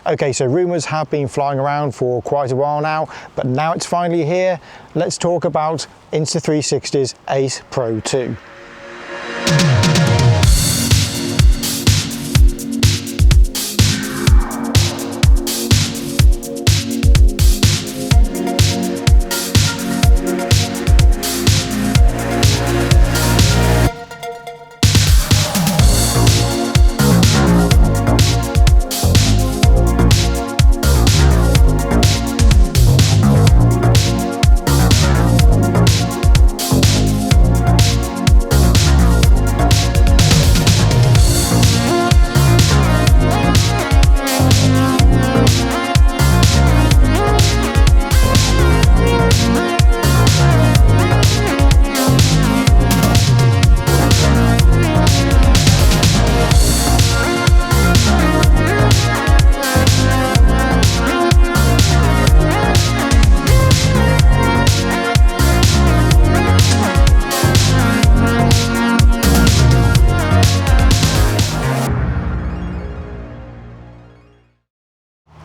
Okay, so rumours have been flying around for quite a while now, but now it's finally here. Let's talk about Insta360's Ace Pro 2.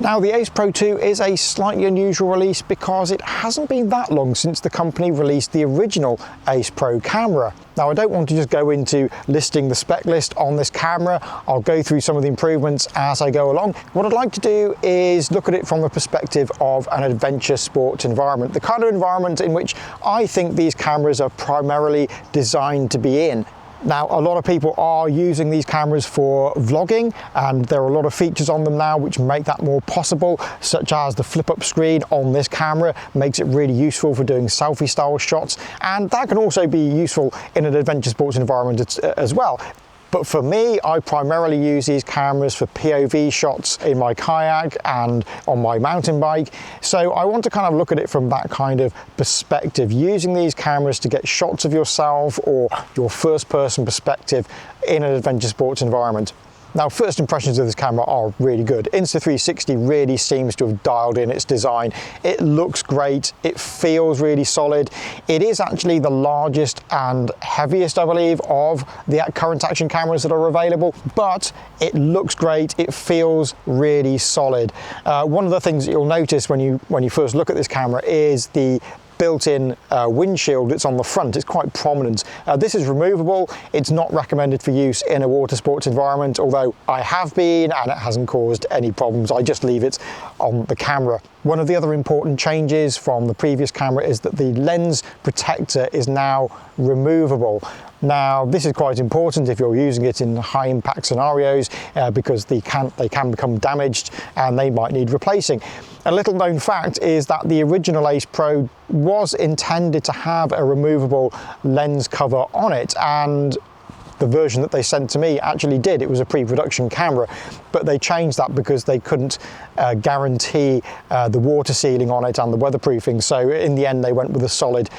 Now, the Ace Pro 2 is a slightly unusual release because it hasn't been that long since the company released the original Ace Pro camera. Now, I don't want to just go into listing the spec list on this camera. I'll go through some of the improvements as I go along. What I'd like to do is look at it from the perspective of an adventure sports environment, the kind of environment in which I think these cameras are primarily designed to be in. Now, a lot of people are using these cameras for vlogging, and there are a lot of features on them now which make that more possible, such as the flip-up screen on this camera makes it really useful for doing selfie style shots, and that can also be useful in an adventure sports environment as well. But for me, I primarily use these cameras for POV shots in my kayak and on my mountain bike. So I want to kind of look at it from that kind of perspective, using these cameras to get shots of yourself or your first person perspective in an adventure sports environment. Now, first impressions of this camera are really good. Insta360 really seems to have dialed in its design. It looks great, it feels really solid. It is actually the largest and heaviest, I believe, of the current action cameras that are available, but it looks great, it feels really solid. One of the things that you'll notice when you first look at this camera is the built-in windshield that's on the front. It's quite prominent. This is removable. It's not recommended for use in a water sports environment, although I have been and it hasn't caused any problems. I just leave it on the camera. One of the other important changes from the previous camera is that the lens protector is now removable. Now, this is quite important if you're using it in high impact scenarios because they can become damaged and they might need replacing. A little known fact is that the original Ace Pro was intended to have a removable lens cover on it, and the version that they sent to me actually did. It was a pre-production camera, but they changed that because they couldn't guarantee the water sealing on it and the weatherproofing. So in the end, they went with a solid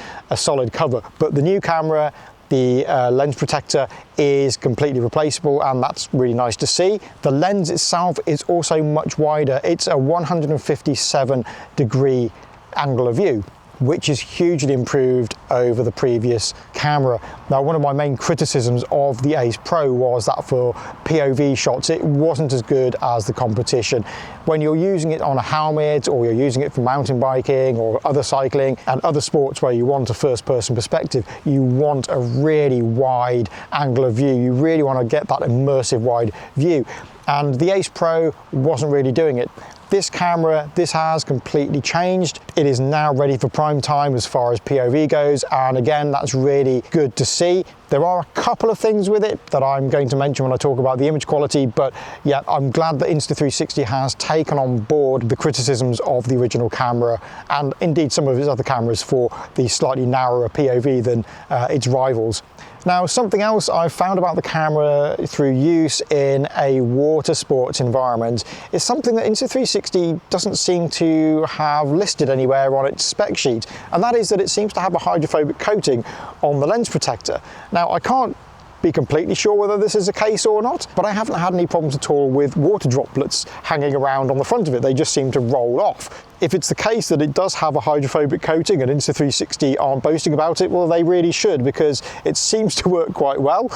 cover. But the new camera, the lens protector is completely replaceable, and that's really nice to see. The lens itself is also much wider. It's a 157-degree angle of view, which is hugely improved over the previous camera. Now, one of my main criticisms of the Ace Pro was that for POV shots, it wasn't as good as the competition. When you're using it on a helmet, or you're using it for mountain biking or other cycling and other sports where you want a first-person perspective, you want a really wide angle of view. You really want to get that immersive wide view. And the Ace Pro wasn't really doing it. This camera, this has completely changed. It is now ready for prime time as far as POV goes, and again, that's really good to see. There are a couple of things with it that I'm going to mention when I talk about the image quality, but yeah, I'm glad that Insta360 has taken on board the criticisms of the original camera, and indeed some of its other cameras, for the slightly narrower POV than its rivals. Now, something else I've found about the camera through use in a water sports environment is something that Insta360 doesn't seem to have listed anywhere on its spec sheet, and that is that it seems to have a hydrophobic coating on the lens protector. Now, I can't be completely sure whether this is the case or not, but I haven't had any problems at all with water droplets hanging around on the front of it. They just seem to roll off. If it's the case that it does have a hydrophobic coating and Insta360 aren't boasting about it, well, they really should, because it seems to work quite well.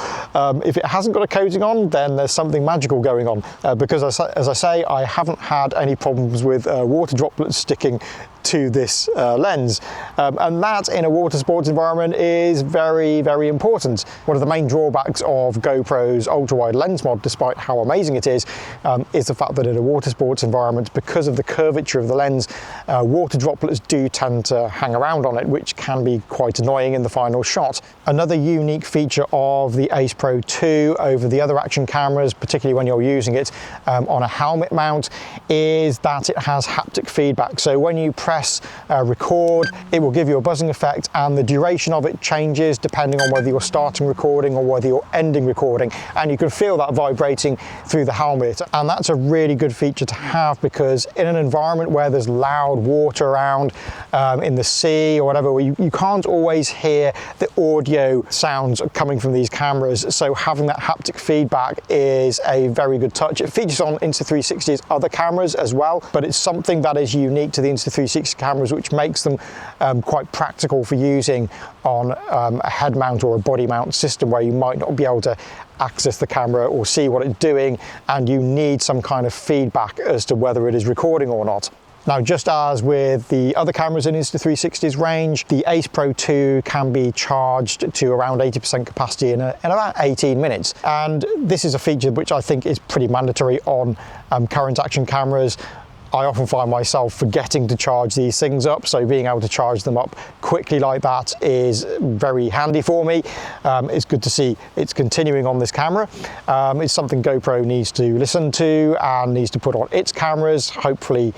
If it hasn't got a coating on, then there's something magical going on, because as I say, I haven't had any problems with water droplets sticking to this lens, and that in a water sports environment is very, very important. One of the main drawbacks of GoPro's ultra-wide lens mod, despite how amazing it is the fact that in a water sports environment, because of the curvature of the lens, water droplets do tend to hang around on it, which can be quite annoying in the final shot. Another unique feature of the Ace Pro 2 over the other action cameras, particularly when you're using it on a helmet mount, is that it has haptic feedback. So when you press record, it will give you a buzzing effect, and the duration of it changes depending on whether you're starting recording or whether you're ending recording, and you can feel that vibrating through the helmet. And that's a really good feature to have, because in an environment where there's loud water around, in the sea or whatever, you can't always hear the audio sounds coming from these cameras, so having that haptic feedback is a very good touch. It features on Insta360's other cameras as well, but it's something that is unique to the Insta360 cameras, which makes them quite practical for using on a head mount or a body mount system where you might not be able to access the camera or see what it's doing, and you need some kind of feedback as to whether it is recording or not. Now, just as with the other cameras in Insta360's range, the Ace Pro 2 can be charged to around 80% capacity in about 18 minutes. And this is a feature which I think is pretty mandatory on current action cameras. I often find myself forgetting to charge these things up, so being able to charge them up quickly like that is very handy for me. It's good to see it's continuing on this camera. It's something GoPro needs to listen to and needs to put on its cameras, hopefully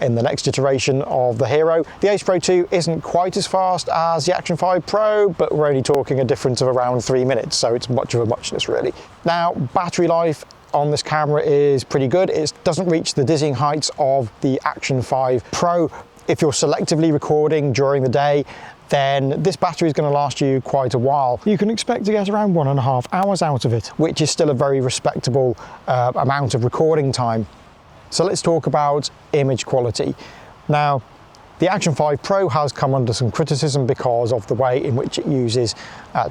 in the next iteration of the Hero. The Ace Pro 2 isn't quite as fast as the Action 5 Pro, but we're only talking a difference of around 3 minutes, so it's much of a muchness really. Now, battery life on this camera is pretty good. It doesn't reach the dizzying heights of the Action 5 Pro. If you're selectively recording during the day, then this battery is going to last you quite a while. You can expect to get around 1.5 hours out of it, which is still a very respectable amount of recording time. So let's talk about image quality. Now, the Action 5 Pro has come under some criticism because of the way in which it uses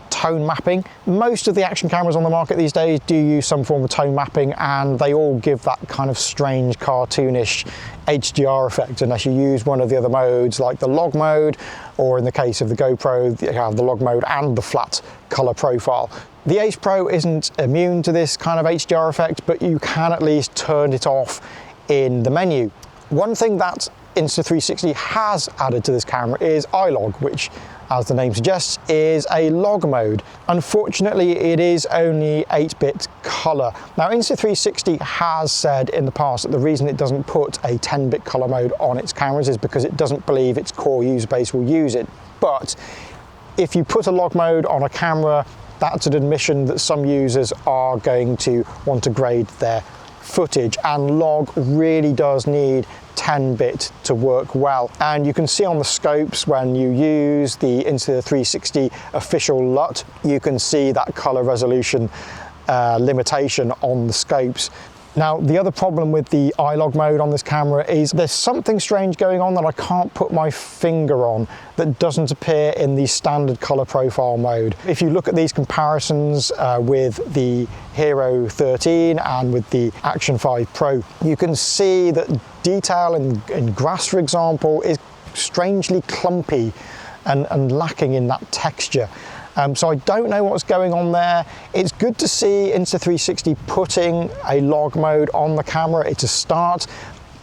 tone mapping. Most of the action cameras on the market these days do use some form of tone mapping, and they all give that kind of strange cartoonish HDR effect unless you use one of the other modes like the log mode, or in the case of the GoPro, you have the log mode and the flat color profile. The Ace Pro isn't immune to this kind of HDR effect, but you can at least turn it off in the menu. One thing that Insta360 has added to this camera is iLog, which, as the name suggests, is a log mode. Unfortunately, it is only 8-bit color. Now, Insta360 has said in the past that the reason it doesn't put a 10-bit color mode on its cameras is because it doesn't believe its core user base will use it. But if you put a log mode on a camera, that's an admission that some users are going to want to grade their footage, and log really does need 10-bit to work well. And you can see on the scopes when you use the Insta360 official LUT, you can see that color resolution limitation on the scopes. Now, the other problem with the iLog mode on this camera is there's something strange going on that I can't put my finger on that doesn't appear in the standard color profile mode. If you look at these comparisons with the Hero 13 and with the Action 5 Pro, you can see that detail in grass, for example, is strangely clumpy and lacking in that texture. So I don't know what's going on there. It's good to see Insta360 putting a log mode on the camera. It's a start,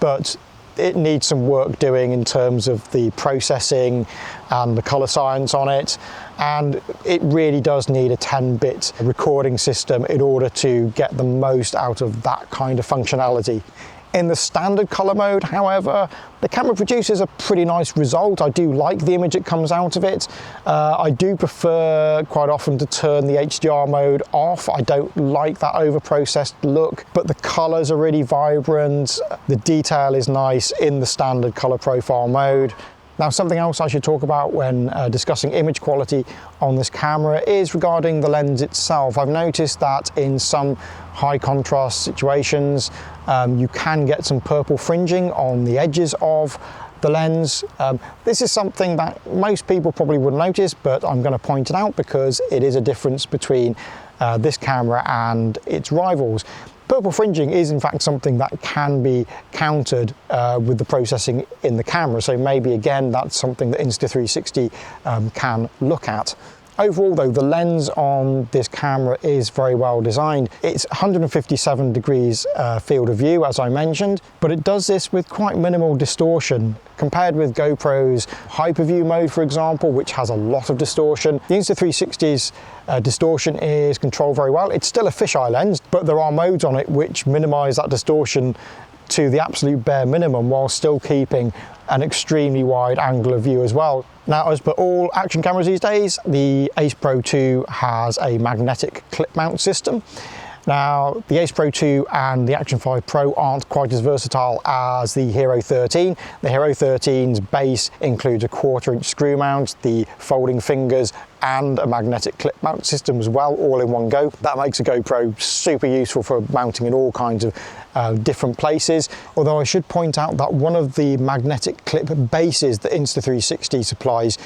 but it needs some work doing in terms of the processing and the color science on it. And it really does need a 10-bit recording system in order to get the most out of that kind of functionality. In the standard color mode, however, the camera produces a pretty nice result. I do like the image that comes out of it. I do prefer quite often to turn the HDR mode off. I don't like that over-processed look, but the colors are really vibrant. The detail is nice in the standard color profile mode. Now, something else I should talk about when discussing image quality on this camera is regarding the lens itself. I've noticed that in some high contrast situations, You can get some purple fringing on the edges of the lens. This is something that most people probably wouldn't notice, but I'm going to point it out because it is a difference between this camera and its rivals. Purple fringing is in fact something that can be countered with the processing in the camera, so maybe again that's something that Insta360 can look at. Overall though, the lens on this camera is very well designed. It's 157 degrees field of view, as I mentioned, but it does this with quite minimal distortion compared with GoPro's hyperview mode, for example, which has a lot of distortion. The Insta360's distortion is controlled very well. It's still a fisheye lens, but there are modes on it which minimize that distortion to the absolute bare minimum while still keeping an extremely wide angle of view as well. Now, as per all action cameras these days, the Ace Pro 2 has a magnetic clip mount system. Now, the Ace Pro 2 and the Action 5 Pro aren't quite as versatile as the Hero 13. The Hero 13's base includes a 1/4-inch screw mount, the folding fingers, and a magnetic clip mount system as well, all in one go. That makes a GoPro super useful for mounting in all kinds of different places. Although I should point out that one of the magnetic clip bases that Insta360 supplies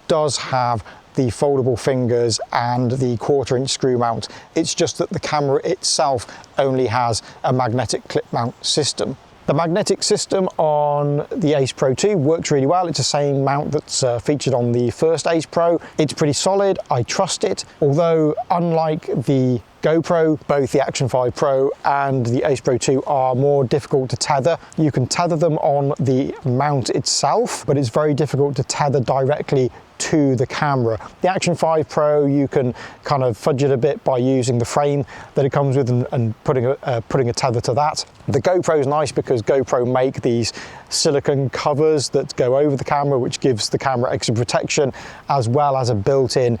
does have the foldable fingers and the 1/4-inch screw mount. It's just that the camera itself only has a magnetic clip mount system. The magnetic system on the Ace Pro 2 works really well. It's the same mount that's featured on the first Ace Pro. It's pretty solid, I trust it, although unlike the GoPro, both the Action 5 Pro and the Ace Pro 2 are more difficult to tether. You can tether them on the mount itself, but it's very difficult to tether directly to the camera. The Action 5 Pro, you can kind of fudge it a bit by using the frame that it comes with and putting a tether to that. The GoPro is nice because GoPro make these silicone covers that go over the camera, which gives the camera extra protection, as well as a built-in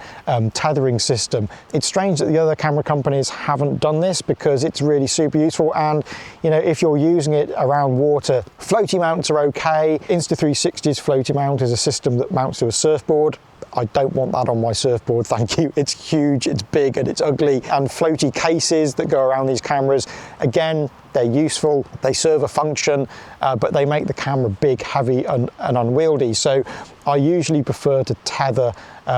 tethering system. It's strange that the other camera companies haven't done this because it's really super useful, and you know, if you're using it around water, floaty mounts are okay. Insta360's floaty mount is a system that mounts to a surfboard. I don't want that on my surfboard, thank you. It's huge, it's big, and it's ugly. And floaty cases that go around these cameras, again, they're useful, they serve a function, but they make the camera big, heavy, and unwieldy. So I usually prefer to tether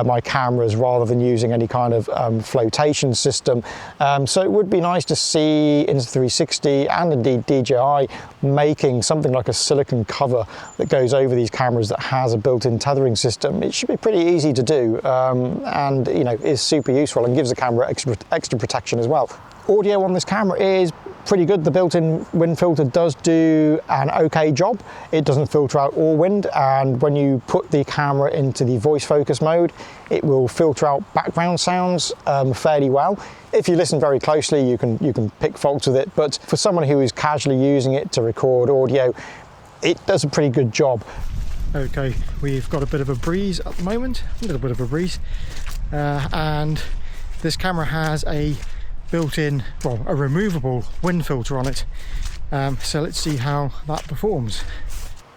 my cameras rather than using any kind of flotation system. So it would be nice to see Insta360 and indeed DJI making something like a silicone cover that goes over these cameras that has a built-in tethering system. It should be pretty easy to do, and you know, is super useful and gives the camera extra protection as well. Audio on this camera is pretty good. The built-in wind filter does do an okay job. It doesn't filter out all wind, and when you put the camera into the voice focus mode, it will filter out background sounds fairly well. If you listen very closely, you can pick faults with it, but for someone who is casually using it to record audio, it does a pretty good job. Okay, we've got a bit of a breeze at the moment, a little bit of a breeze, and this camera has a built-in, well, a removable wind filter on it. So let's see how that performs.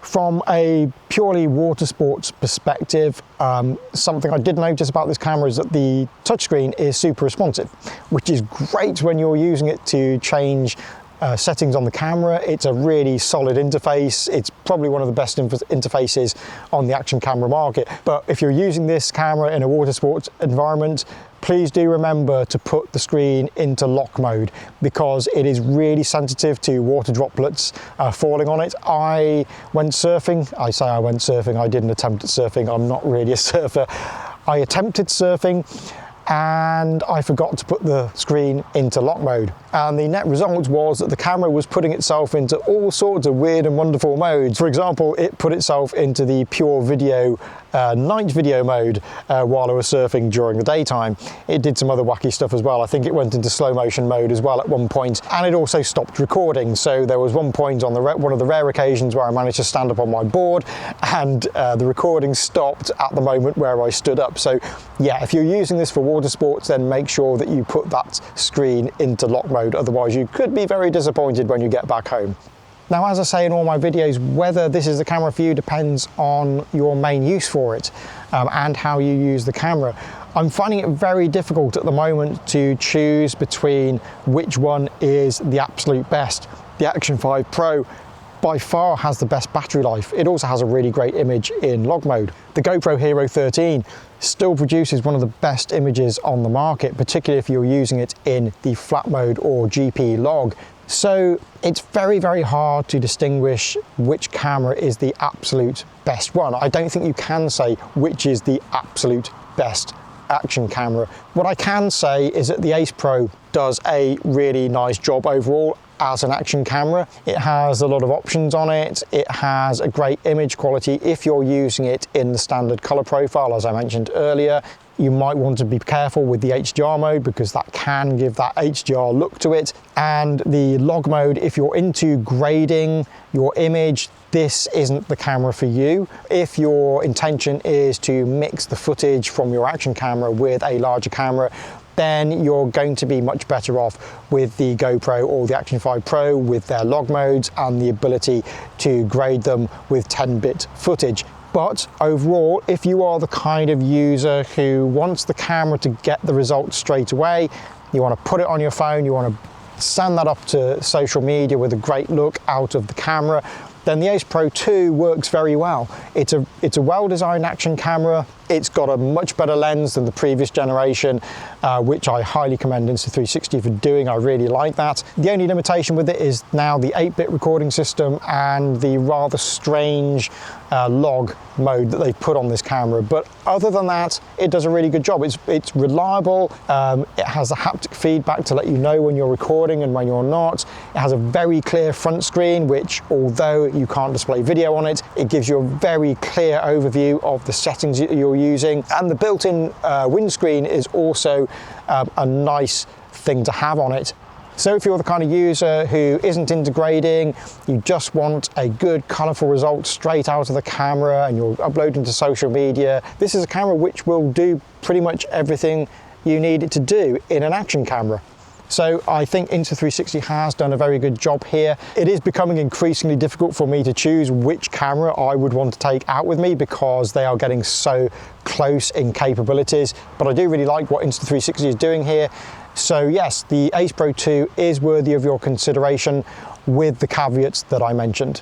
From a purely water sports perspective, something I did notice about this camera is that the touchscreen is super responsive, which is great when you're using it to change settings on the camera. It's a really solid interface. It's probably one of the best interfaces on the action camera market. But if you're using this camera in a water sports environment, please do remember to put the screen into lock mode because it is really sensitive to water droplets falling on it. I went surfing. I say I went surfing. I didn't attempt at surfing. I'm not really a surfer. I attempted surfing and I forgot to put the screen into lock mode. And the net result was that the camera was putting itself into all sorts of weird and wonderful modes. For example, it put itself into the pure video, night video mode while I was surfing during the daytime. It did some other wacky stuff as well. I think it went into slow motion mode as well at one point, and it also stopped recording. So there was one point on one of the rare occasions where I managed to stand up on my board and the recording stopped at the moment where I stood up. So yeah, if you're using this for water sports, then make sure that you put that screen into lock mode, otherwise you could be very disappointed when you get back home. Now, as I say in all my videos, whether this is the camera for you depends on your main use for it and how you use the camera. I'm finding it very difficult at the moment to choose between which one is the absolute best. The Action 5 Pro by far has the best battery life. It also has a really great image in log mode. The GoPro Hero 13 still produces one of the best images on the market, particularly if you're using it in the flat mode or GP log. So it's very, very hard to distinguish which camera is the absolute best one. I don't think you can say which is the absolute best action camera. What I can say is that the Ace Pro does a really nice job overall as an action camera. It has a lot of options on it. It has a great image quality if you're using it in the standard color profile, as I mentioned earlier. You might want to be careful with the HDR mode because that can give that HDR look to it. And the log mode, if you're into grading your image, this isn't the camera for you. If your intention is to mix the footage from your action camera with a larger camera, then you're going to be much better off with the GoPro or the Action 5 Pro with their log modes and the ability to grade them with 10-bit footage. But overall, if you are the kind of user who wants the camera to get the results straight away, you want to put it on your phone, you want to send that up to social media with a great look out of the camera, then the Ace Pro 2 works very well. It's a well-designed action camera. It's got a much better lens than the previous generation, which I highly commend Insta360 for doing. I really like that. The only limitation with it is now the 8-bit recording system and the rather strange log mode that they put on this camera. But other than that, it does a really good job. It's reliable. It has a haptic feedback to let you know when you're recording and when you're not. It has a very clear front screen, which although you can't display video on it, it gives you a very clear overview of the settings that you're using. And the built-in windscreen is also a nice thing to have on it. So if you're the kind of user who isn't into grading, you just want a good colourful result straight out of the camera and you're uploading to social media, this is a camera which will do pretty much everything you need it to do in an action camera. So I think Insta360 has done a very good job here. It is becoming increasingly difficult for me to choose which camera I would want to take out with me because they are getting so close in capabilities. But I do really like what Insta360 is doing here. So yes, the Ace Pro 2 is worthy of your consideration with the caveats that I mentioned.